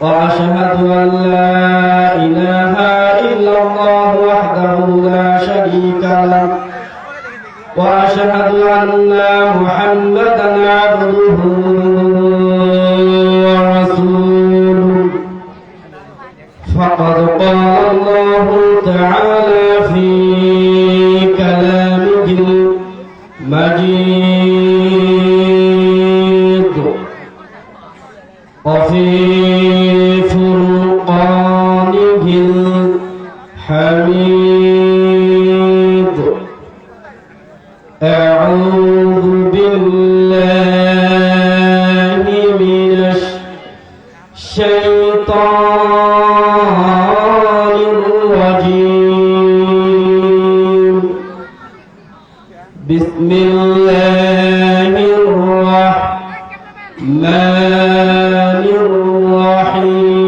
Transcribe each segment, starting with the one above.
وأشهد أن لا إله إلا الله وحده لا شريك له وأشهد أن محمدا عبده ورسوله فقد قال الله تعالى في كلامه المجيد وفي فرقانه الحميد أعوذ بالله من الشيطان الرجيم بسم الله الرحمن الرحيم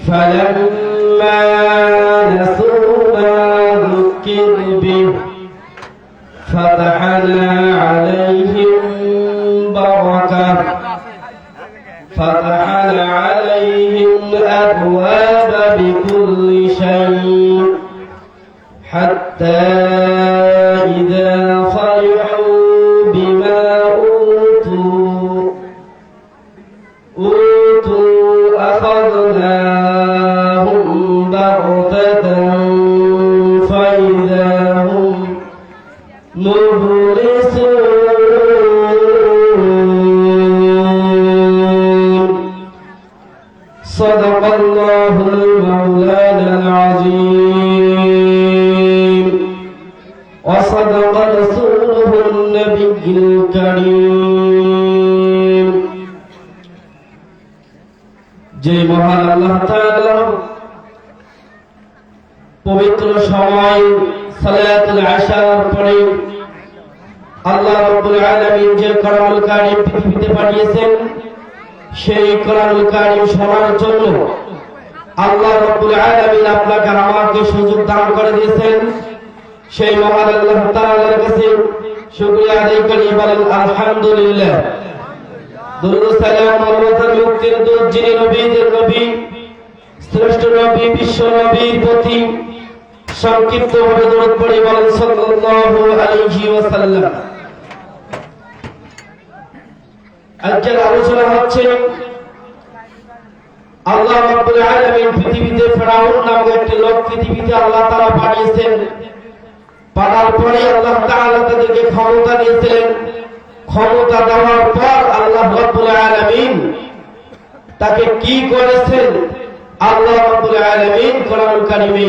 فلما نسوا ما ذكروا به فتحنا عليهم أبواب بكل شيء حتى إذا فرحوا بما أوتوا أخذناهم بغتة فإذا هم مبلسون صدق الله المولانا العظيم وصدق رسوله النبي الكريم যে মহান আল্লাহ তাআলা পবিত্র সময় সালাতুল আশার পরে আল্লাহ রাব্বুল আলামিন যে কোরআনুল কারীম পৃথিবীতে পাঠিয়েছেন সেই কোরআনুল কারীম শোনার জন্য আল্লাহ রাব্বুল আলামিন আপনাকে আমাকে সুযোগ দান করে দিয়েছেন। সেই মহান আল্লাহ তাআলার কাছে শুকরিয়া আদায় করি, বলেন আলহামদুলিল্লাহ। দরুদ সালাম রহমতের মুক্তির দূত যিনি নবীদের নবী, শ্রেষ্ঠ নবী, বিশ্ব নবীর প্রতি সংক্ষিপ্ত ভাবে দরুদ পড়ি, বলেন সাল্লাল্লাহু আলাইহি ওয়াসাল্লাম। আজকের আলোচনা হচ্ছে আল্লাহ রাব্বুল আলামিন পৃথিবীতে ফেরাউন নামক একটি লোক পৃথিবীতে আল্লাহ তাআলা পাঠিয়েছেন। পাঠার পরে আল্লাহ তাআলা তাদেরকে ক্ষমতা দিয়েছিলেন। ক্ষমতা দেওয়ার পর আল্লাহ রাব্বুল আলামিন তাকে কি করেছেন আল্লাহ রাব্বুল আলামিন কোরআনুল কারীমে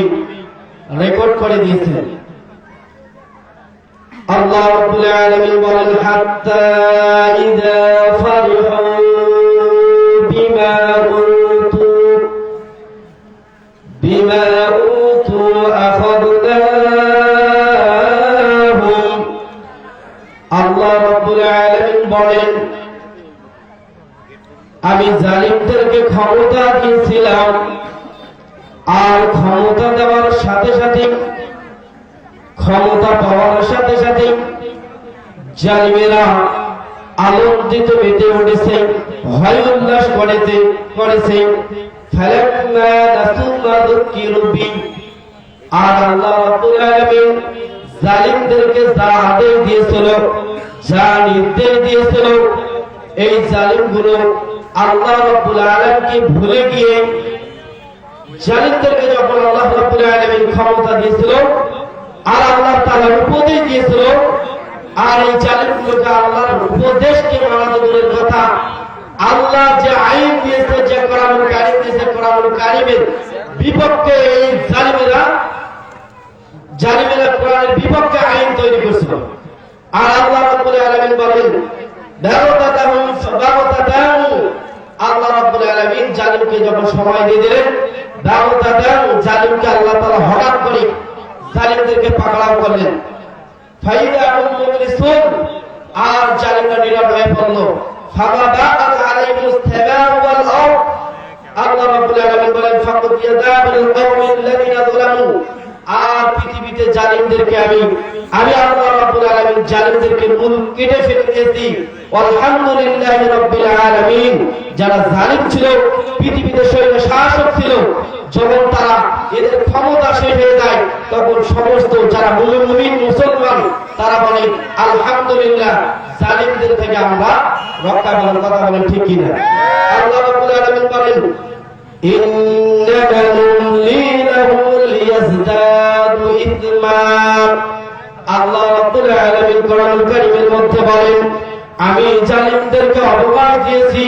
রেকর্ড করে দিয়েছেন। আল্লাহ রাব্বুল আলামিন বলেন হাত্তা ইযা ফারিহু বিমা উতু আখাযনাহুম। আল্লাহ রাব্বুল আলামিন বলেন আমি জালিমদেরকে ক্ষমতা দিয়েছিলাম, আর ক্ষমতা দেওয়ার সাথে সাথে, ক্ষমতা পাওয়ার সাথে সাথে জালিমেরা আনন্দিত মেতে উঠেছে, ভয় উল্লাস করেছে। ফালাম্মা নাসু মা যুকিরু বিহি, আর আল্লাহ রাব্বুল আলামিন জালিমদেরকে যা আদেশ দিয়েছিল, যা নির্দেশ দিয়েছিল, এই জালিমগুলো আল্লাহ রাব্বুল আলামিনকে ভুলে গিয়ে জালিমদেরকে যখন আল্লাহ রাব্বুল আলামিন ক্ষমতা দিয়েছিল আর আল্লাহ তাআলা উপদেশ দিয়েছিল, আর এই জালিমগুলোকে আল্লাহর উপদেশকে মানা দূরের কথা, আল্লাহ যে আইন দিয়েছে, যে কোরআনুল কারীম দিয়েছে, কোরআনুল কারীমের বিপক্ষে এই জালিমেরা কোরআনের বিপক্ষে আইন তৈরি করেছিল। আর আল্লাহ রাব্বুল আলামিন বলেন আল্লাহ রাব্বুল আলামিন জালিমকে যখন সময় দিয়ে দিলেন, জালিমকে আল্লাহ তাআলা হঠাৎ করে জালিমদেরকে পাকড়াও করলেন। ফাইদা হুম মুবলিসুন, আর জালিমরা নীরব হয়ে পড়ল। ফাবাদাআত আলাইহিমুস সামাউ ওয়াল আরদ, আল্লাহ রাব্বুল আলামিন বলেন ফাকুদ ইয়াদাবিল কওমিল্লাযিনা যালামু, আর পৃথিবীতে জালিমদেরকে আমি আল্লাহ রাব্বুল আলামিন জালিমদেরকে মূল কেটে ফেলে দিয়েছি। আলহামদুলিল্লাহি রাব্বিল আলামিন। যারা জালিম ছিল, পৃথিবীতে স্বৈর শাসক ছিল, যখন তারা এদের ক্ষমতা শেষ হয়ে যায় তখন সমস্ত যারা মুমিন মুসলমান তারা বলে আলহামদুলিল্লাহ, জালিমদের থেকে আমরা রক্ষা পাওয়ার কথা বলেন, ঠিক কিনা? আল্লাহ রাব্বুল আলামিন বলেন ইন্নাকা নুমলি লাহুম লিয়াজদাদু ইসমা। আল্লাহ রাব্বুল আলামিন কোরআনুল কারীমের মধ্যে বলেন আমি জালিমদেরকে অবকাশ দিয়েছি,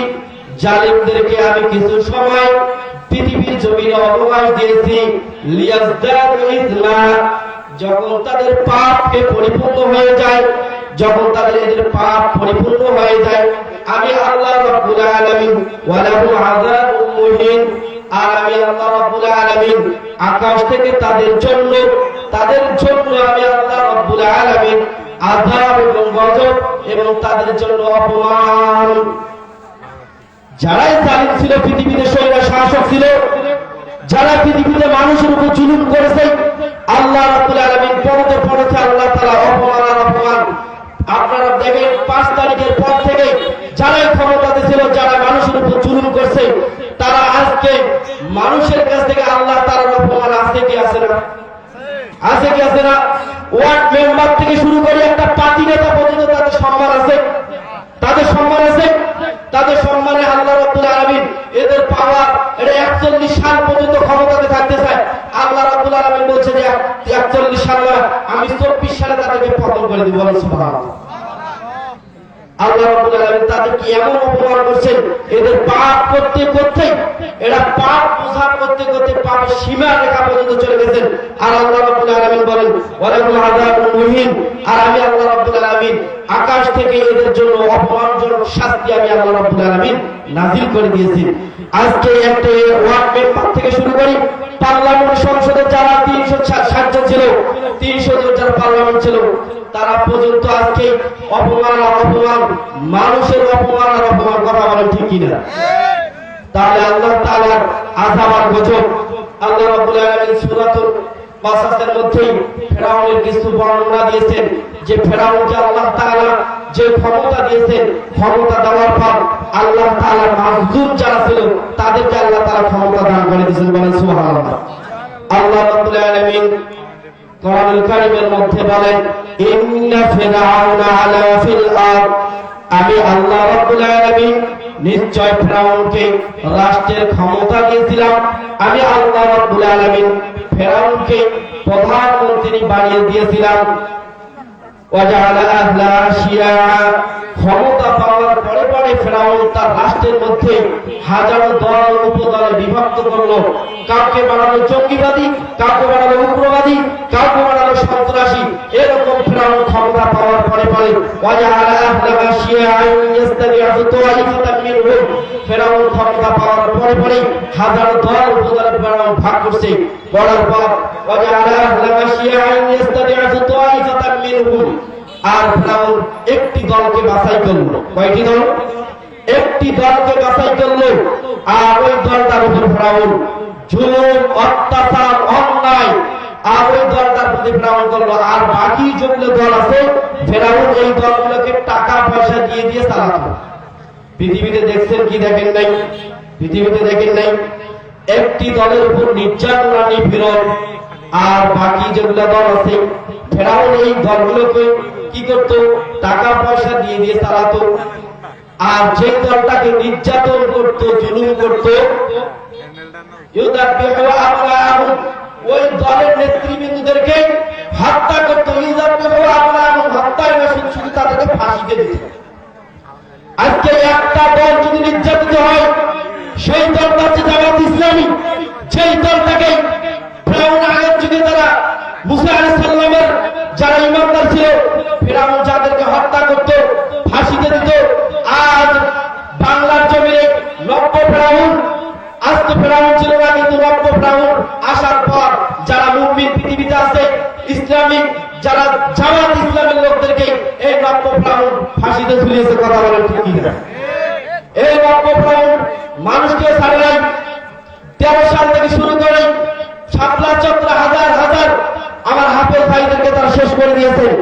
জালিমদেরকে আমি কিছু সময় পৃথিবীর জমিনে অবকাশ দিয়েছি। লিয়াজদাদু ইসমা, যখন তাদের পাপকে পরিপূর্ণ হয়ে যায়, যখন তাদের এদের পাপ পরিপূর্ণ হয়ে যায়, আমি আল্লাহ রাব্বুল আলামিন ওয়া লাহু আযাবুন মুহিন, আর আমি আল্লাহ রাব্বুল আলামিন আকাশ থেকে তাদের জন্য আমি আল্লাহ রাব্বুল আলামিন আযাব এবং গজব এবং তাদের জন্য অপমান। যারাই জালিম ছিল, পৃথিবীতে স্বৈর শাসক ছিল, যারা পৃথিবীতে মানুষের উপর জুলুম করেছে, আল্লাহ রাব্বুল আলামিন পড়তে আল্লাহ তাআলা অপমান আর অপমান। আপনারা দেখেন 5 তারিখের পর থেকে যারাই ক্ষমতাতে ছিল, যারা মানুষের উপর জুলুম করছে, তারা আজকে মানুষের কাছ থেকে আল্লাহ তাআলার অপমান আছে কি আছে না? আছে কি আছে না? ওয়ার্ড মেম্বার থেকে শুরু করে একটা পার্টি নেতা পর্যন্ত তাদের সম্মান আছে, তাদের সম্মান আছে। তাদের সম্মানে আল্লাহ রাব্বুল আলামিন এদের পাওয়ার, এটা 41 সাল পর্যন্ত ক্ষমতাতে থাকতে চায়। আল্লাহ রাব্বুল আলামিন বলছে যে 41 সাল না, আমি 24 সালে তাদেরকে পতন করে দিব। সুবহানাল্লাহ। আল্লাহ রাব্বুল আলামিন তাদেরকে এমন অপমান করছেন, এদের পাপ করতে করতে, এরা পাপ বোঝা করতে করতে পাপের সীমা রেখা পর্যন্ত চলে গেছেন। আর আল্লাহ রাব্বুল আলামিন বলেন ওয়ালাহুম আযাবুন মুহিন, আর আমি আল্লাহ রাব্বুল আলামিন আকাশ থেকে এদের জন্য অপমানজনক শাস্তি আমি আল্লাহ রাব্বুল আলামিন নাযিল করে দিয়েছি। আজকে একটা ওয়ার্ড মেম্বার থেকে শুরু করি, পার্লামেন্ট সংসদে যারা 360 জন ছিল, 300 জন যারা পার্লামেন্ট ছিল, তারা পর্যন্ত আজকে অপমান আর অপমান, মানুষের অপমান আর অপমান কথা বলেন, ঠিক কিনা? তাহলে আল্লাহ তাআলার আযাব আর গজব আল্লাহ রাব্বুল আলামিন সূরাতুল কাসাসের মধ্যেই ফেরাউনের কিছু বর্ণনা দিয়েছেন, যে ফেরাউনকে আল্লাহ তাআলা যে ক্ষমতা দিয়েছেন, ক্ষমতা দেওয়ার পর আল্লাহ তাআলার মাজলুম যারা ছিল তাদেরকে আল্লাহ তাআলা ক্ষমতা দান করে দিয়েছেন। বলেন সুবহানাল্লাহ। আল্লাহ রাব্বুল আলামিন কোরআনুল কারীমের মধ্যে বলেন ইন্না ফিরআউনা আলা ফিল আরদ, আমি আল্লাহ রাব্বুল আলামিন নিশ্চয় ফেরাউনকে রাষ্ট্রের ক্ষমতা দিয়েছিলাম। আমি আল্লাহ রাব্বুল আলামিন ফেরাউনকে প্রধানমন্ত্রী বানিয়ে দিয়েছিলাম। ওয়াজআলা আহলা শিয়া, ক্ষমতা পাওয়ার পরে পরে ফেরাউন তার রাষ্ট্রের মধ্যে হাজারো দল উপদলে বিভক্ত করলো। কাউকে বানালো জঙ্গিবাদী, কাউকে বানালো উগ্রবাদী, কাউকে বানালো সন্ত্রাসী। এরকম ফেরাউন ক্ষমতা পাওয়ার পরে পরে ওয়াজআলা আহলা শিয়া ইয়াস্তাবি'ু তাওয়াইফাতাম মিনহুম, ফেরাউন ক্ষমতা পাওয়ার পরে পরে হাজারো দল উপদলে ফেরাউন ভাগ করছে। করার পর ওয়াজআলা আহলা শিয়া ইয়াস্তাবি'ু তাওয়াইফাতাম মিনহুম, আর ফেরাউন একটি দলকে বাছাই করলো। কয়টি দল? একটি দলকে বাছাই করলো, আর ওই দলটার উপর ফেরাউন জুলুম, অত্যাচার, অন্যায়, আর ওই দলটার প্রতি ফেরাউন করলো। আর বাকি যেগুলো দল আছে, ফেরাউন এই দলগুলোকে টাকা পয়সা দিয়ে চালাতো। পৃথিবীতে দেখছেন কি দেখেন নাই? পৃথিবীতে দেখেন নাই? একটি দলের উপর নির্যাতন আর নিপীড়ন, আর বাকি যেগুলো দল আছে ফেরাউন এই দলগুলোকে কি করতো? টাকা পয়সা দিয়ে চালাতো। আর যে দলটাকে নির্যাতন করতো, জুলুম করতো, ওই দলের নেতৃবৃন্দদেরকে হত্যা করতো। শুধু তাদেরকে ফাঁসিতে দিত। আজকে একটা দল যদি নির্যাতিত হয়, সেই দলটা হচ্ছে জামাত ইসলামী। সেই দলটাকে ফেরাউন আগের যুগে তারা মুসা আলাইহিস সালামের যারা ইমানদার ছিল, ফেরাউন যাদেরকে হত্যা করত, ফাঁসিতে দিত। আজ বাংলার জমিনে নব্য ফেরাউন, আজ তো ফেরাউন ছিল না, কিন্তু নব্য ফেরাউন আসার পর যারা মুমিন পৃথিবীতে আছে, ইসলামিক যারা জামাত ইসলামের লোকদেরকে এই নব্য ফেরাউন ফাঁসিতে ঝুলিয়েছে। কথা বলেন ঠিক কিনা? এই নব্য ফেরাউন মানুষকে ছাড়ে নাই, 13 সাল থেকে শুরু করে শাপলা চত্বর হাজার হাজার আমার হাফেজ ভাইদেরকে তারা শেষ করে দিয়েছেন,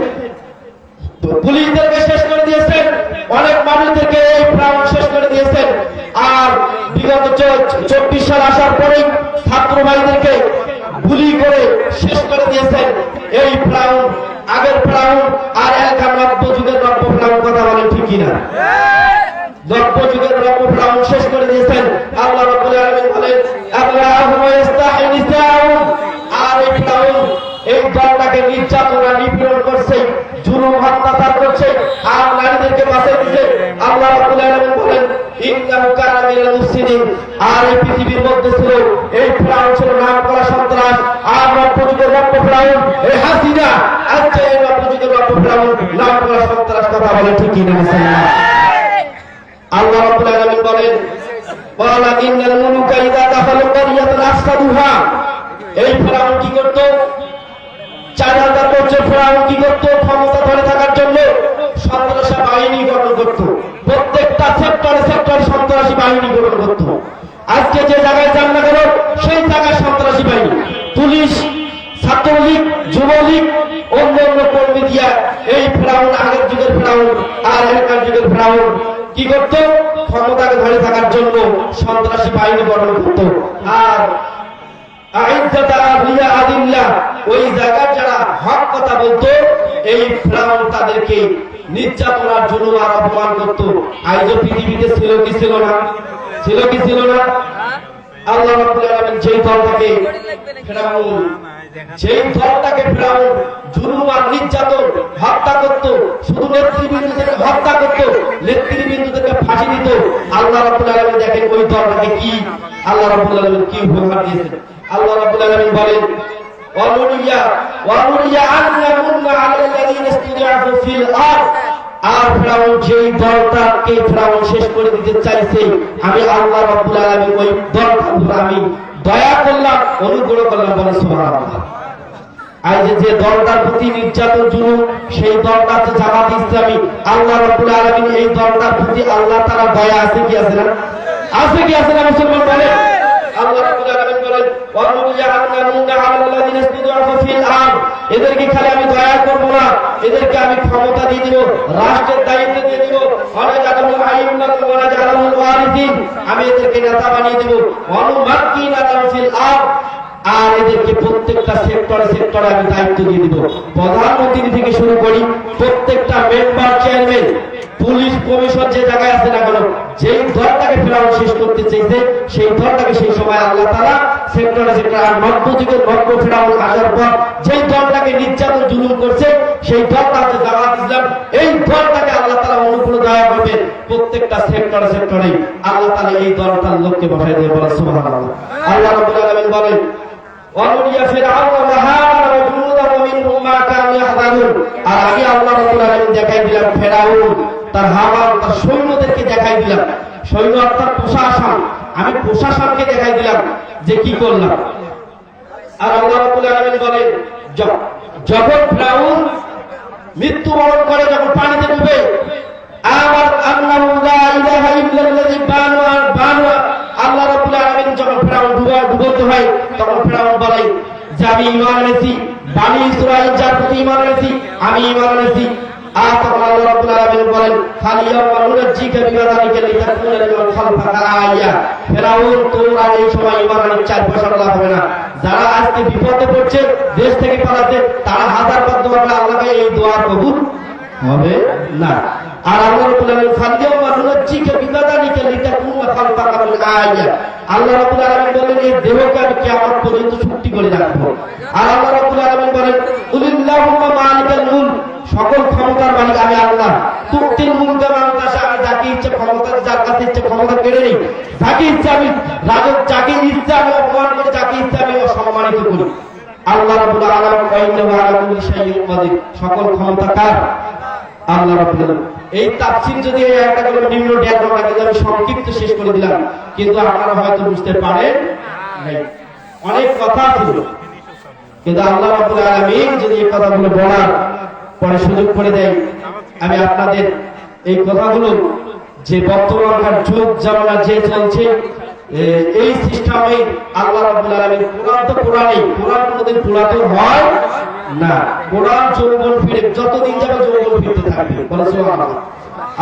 পুলিশদেরকে শেষ করে দিয়েছেন, অনেক মানুষদেরকে এই প্রাণ শেষ করে দিয়েছেন। আর বিগত 24 সাল আসার পরেই ছাত্র ভাইদেরকে গুলি করে শেষ করে দিয়েছেন। এই প্রাণ আগের প্রাণ আর এলাকার নব্য যুগের নব্য প্রাণ কথা বলেন ঠিক কিনা? নব্য যুগের নব্য প্রাণ শেষ করে দিয়েছেন। আল্লাহ রাব্বুল আলামিন বলেন আল্লাহু ইস্তাহনিসাউম, আর এই প্রাণ এই দলটাকে নির্যাতন আর নিপীড়ন করছে, জুলুম অত্যাচার করছে, আর নারীদেরকে বাঁচাই দিচ্ছে। আল্লাহ রাব্বুল আলামিন বলেন ইন্নাহু কানা মিনাল মুফসিদিন, আর এই পৃথিবীর মধ্যে ছিল এই ফিরাউন ছিল নাম করা সন্ত্রাস। আর নব্যযুগের নব্য ফিরাউন এই হাসিনা, আজকে এই নব্যযুগের নব্য ফিরাউন নাম করা সন্ত্রাস কথা বলে ঠিক কিনা? আল্লাহ রাব্বুল আলামিন বলেন ওয়ালা ইন্নাল মুলুকা ইযা দাখালু কারিয়াতান আফসাদুহা, এই ফিরাউন কি করত? 4000 বছর ফিরাউন কি করত? ক্ষমতা ধরে থাকার জন্য সন্ত্রাসী বাহিনী গঠন করত, প্রত্যেকটা সেক্টরে সেক্টরে সন্ত্রাসী বাহিনী গঠন করত। আজকে যে জায়গায় যান না কেন সেই জায়গায় সন্ত্রাসী বাহিনী, পুলিশ, ছাত্রলীগ, যুবলীগ, অন্যান্য কর্মী দিয়া এই ফিরাউন, আগের যুগের ফিরাউন আর এখনকার যুগের ফিরাউন কি করত? ক্ষমতাকে ধরে থাকার জন্য সন্ত্রাসী বাহিনী গঠন করত। আর ওই জায়গার যারা হক কথা বলতো এই ফিরাউন তাদেরকে নির্যাতন আর জুলুম আর অপমান করত। আজও পৃথিবীতে ছিল কি ছিল না? ছিল কি ছিল না? আল্লাহ রাব্বুল আলামিন যেই দলটাকে ফিরাউন জুলুম আর নির্যাতন হত্যা করত, শুধু নেতৃবৃন্দদেরকে হত্যা করত, নেতৃবৃন্দদেরকে ফাঁসি দিত। আল্লাহ রাব্বুল আলামিন দেখেন ওই দলটাকে কি আল্লাহ রাব্বুল আলামিন কি উপহার দিয়েছেন। আল্লাহ রাব্বুল আলামিন বলেন ওয়ানুরিয়া আন্নাকুন্না আলাল্লাযিনা ইসতুদআফু ফিল আরদ, আর ফিরাউন যেই দলটাকে ফিরাউন শেষ করে দিতে চাইছে আমি আল্লাহ রাব্বুল আলামিন ওই দলটার উপর আমি দয়া করলাম, অনুগ্রহ করলাম। বলে সুবহানাল্লাহ। আজ যে দলটার প্রতি নির্যাতন জুলুম, সেই দলটা হচ্ছে জামাত ইসলামী। আল্লাহ রাব্বুল আলামিন এই দলটার প্রতি আল্লাহ তাআলা দয়া আছে কি আছে না? আছে কি আছে না? মুসলমান বলে আল্লাহ রাব্বুল আলামিন বলেন ওয়ানুরিয়া আন্নাকুন্না আলাল্লাযিনা ইসতুদআফু ফিল আরদ, এদেরকে খালি আমি দয়া করব না, এদেরকে আমি ক্ষমতা দিয়ে দিব, রাষ্ট্রের দায়িত্ব দিয়ে দিব। ওয়ানাজালুল আইম্মাতান ওয়ানাজালুল ওয়ারিসিন, আমি এদেরকে নেতা বানিয়ে দিব। ওয়ানুমাক্কিনা লাহুম ফিল আরদ, আর এদেরকে প্রত্যেকটা সেক্টরে সেক্টরে আমি দায়িত্ব দিয়ে দিব। প্রধানমন্ত্রী থেকে শুরু করি প্রত্যেকটা মেম্বার, চেয়ারম্যান, পুলিশ কমিশন যে জায়গায় আছে না কেন, যেই দলটাকে ফিরাউন শেষ করতে চাইছে সেই দলটাকে সেই সময় আল্লাহ তাআলা সেক্টরে সেক্টরে, আর নব্য যুগের নব্য ফিরাউন আসার পর যেই দলটাকে নির্যাতন জুলুম করছে সেই দলটা হচ্ছে জামাত ইসলাম। এই দলটাকে আল্লাহ তাআলা অনুগ্রহ দয়া করবেন প্রত্যেকটা সেক্টরে সেক্টরে আল্লাহ তাআলা এই দলটার লোককে বসায় দিয়ে বলে সুবহানাল্লাহ। আল্লাহ রাব্বুল আলামিন বলেন ওয়ানুরিয়া ফিরআউনা ওয়া হামানা ওয়া জুনুদাহু মিনহুম মা কানু ইয়াহযারুন, আর আমি আল্লাহ রাব্বুল আলামিন দেখাই দিলাম ফিরআউন তার হামান তার সৈন্যদেরকে দেখাই দিলাম, সৈন্য অর্থাৎ প্রশাসন, আমি প্রশাসনকে দেখাই দিলাম যে কি করলাম। আর আল্লাহ রাব্বুল আলামিন বলেন যখন ফিরআউন মৃত্যুবরণ করে, যখন পানিতে ডুবে, আমার আল্লাহু লা ইলাহা ইল্লাল্লাযী বানু, আল্লাহ রাব্বুল আলামিন যখন ফিরআউন ডুবতে হয় তখন ফিরআউন বলে যে আমি ঈমান এনেছি, বনি ইসরাঈল যার প্রতি ঈমান এনেছি আমি ঈমান এনেছি। আর তখন আল্লাহ রাব্বুল আলামিন বলেন ফালিয়াউমা নুনাজ্জিকা বিবাদানিকা লিতাকুনা লিমান খালফাকা আয়া, ফিরআউন তোমরা এই সময় ঈমান আনার 4 পয়সা লাভ হবে না। যারা আজকে বিপদে পড়ছে, দেশ থেকে পালাচ্ছে, তারা হাজার বার দোয়া করে আল্লাহকে এই দোয়া কবুল হবে না। আর আল্লাহ রাব্বুল আলামিন ফালিয়াউমা নুনাজ্জিকা বিবাদানিকা লিতাকুনা খালফাকা আয়া, আল্লাহ রাব্বুল আলামিন বলেন এই দেহকে আমি কিয়ামত পর্যন্ত ছুটি করে রাখবো। আর আল্লাহ রাব্বুল আলামিন বলেন কুলিল্লাহুম্মা মালিকাল মুলক, সকল ক্ষমতার মালিক আমি আল্লাহ। তুতিল মুলকা মান তাশা, আমি যাকে ইচ্ছে ক্ষমতা, যার কাছে ইচ্ছে ক্ষমতা কেড়ে নেই, যাকে ইচ্ছে আমি রাজত্ব, যাকে ইচ্ছে আমি অপমান করি, যাকে ইচ্ছে আমি অসম্মানিত করি। আল্লাহ রাব্বুল আলামিন ওয়াইন্নাহু আলা কুল্লি শাইইন কাদির, সকল ক্ষমতা কার? আল্লাহ রাব্বুল আলামিন। এই তাফসীর যদি একটা করে নিম্ন ডেটাটা কিন্তু আমি সংক্ষিপ্ত শেষ করে দিলাম, কিন্তু আপনারা হয়তো বুঝতে পারেন নাই, অনেক কথা ছিল, কিন্তু আল্লাহ রাব্বুল আলামিন যদি এই কথাগুলো বলার পরে সুযোগ করে দেয়, আমি আপনাদের এই কথাগুলো যে বর্তমানকার যুগ জামানা যে চলছে এই সিস্টেমে আল্লাহ রাব্বুল আলামিন কোরআন তো কোরআনই, কোরআন কোনদিন পুরাতে হয় না। কোরআন যৌবন ফিরে, যতদিন যাবে যৌবন ফিরতে থাকবে। বলে সুবহানাল্লাহ।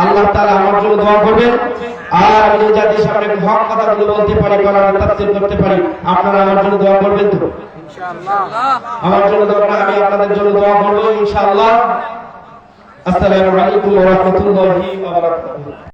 আল্লাহ তাআলা আমার জন্য দোয়া করবেন, আর আমি যাতে সামনে হক কথাগুলো বলতে পারি, কোরআন তাফসীর করতে পারি, আপনারা আমার জন্য দোয়া করবেন তো ইনশাআল্লাহ। আমার জন্য দোয়া করবেন, আমি আপনাদের জন্য দোয়া করব ইনশাআল্লাহ। আসসালামু আলাইকুম ওয়া রাহমাতুল্লাহি ওয়া বারাকাতুহু।